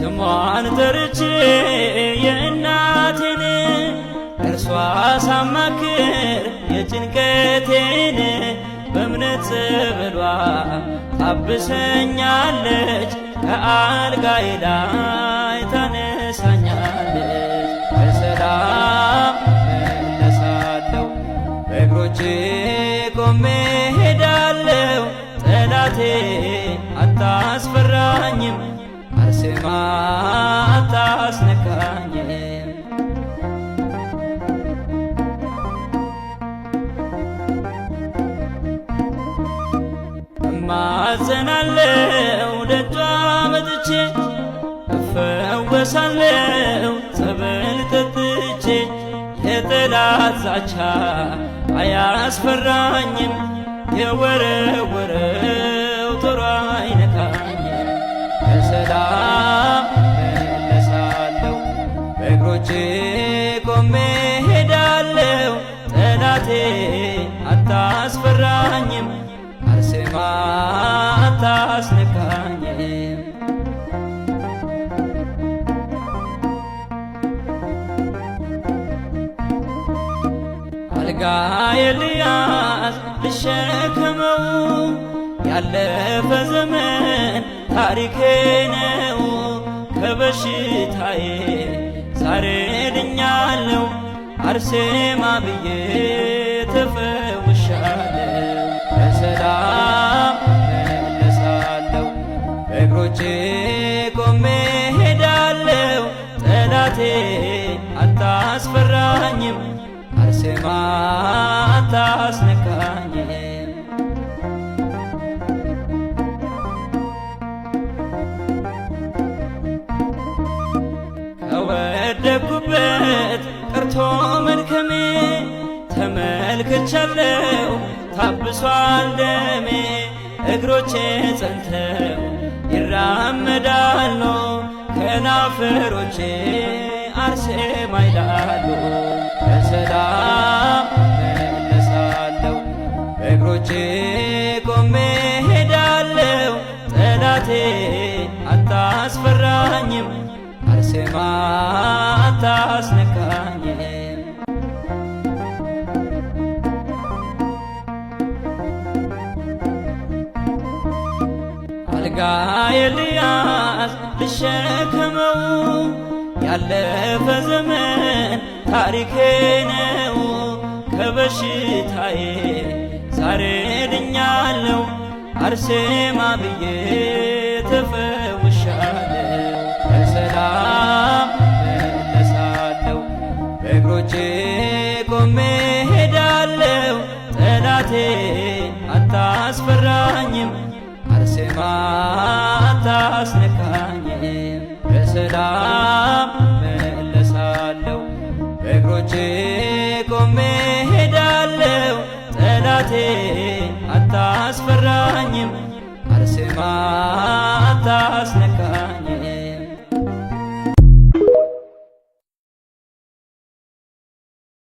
ስሟን ጠርቼ የእናቴን እርሷ ሳማክር የጭንቀቴን በእምነት ጸበሏ ታብሰኛለች ከአልጋዬ ላይ ታነሳኛለች። በሰላም እመለሳለሁ በእግሮቼ ቆሜ ሄዳለሁ። ጠላቴ አታስፈራኝም አርሴማ አታስነካኝም። እማጸናለሁ ደጇ መጥቼ እፈወሳለሁ ጸበል ጠጥቼ። የጠላት ዛቻ አያስፈራኝም የወረወረው ጦሩ አይነካኝም። በሰላም እመለሳለሁ በእግሮቼ ቆሜ ሄዳለሁ። ጠላቴ አታስፈራኝም አርሴማ አታስነካኝም። አልጋዬን ልያዝ ልሸከመው ያለፈ ዘመን ታሪኬ ነው። ከበሽታዬ ዛሬ ድኛለሁ አርሴማ ብዬ ተፈውሻለሁ። በሰላም እመለሳለሁ በእግሮቼ ቆሜ ሄዳለሁ። ጠላቴ አታስፈራኝም አርሴማ አታስነካኝም። ከወደኩበት ቀርቶ መድከሜ ተመልክቻለሁ ታብሷል ደሜ። እግሮቼ ጸንተው ይራመዳሉ ከናፈሮቼ አርሴማ ይላሉ። በሰላም እመለሳለሁ በእግሮቼ ቆሜ ሄዳለሁ። ጠላቴ አታስፈራኝም አርሴማ አታስነካኝም። አልጋዬን ልያዝ ልሸከመው ያለፈ ዘመን ታሪኬ ነው። ከበሽታዬ ዛሬ ድኛለሁ አርሴማ ብዬ ተፈውሻለሁ። በሰላም እመለሳለሁ በእግሮቼ ቆሜ ሄዳለሁ። ጠላቴ አታስፈራኝም አርሴማ አታስነካኝም። በሰላም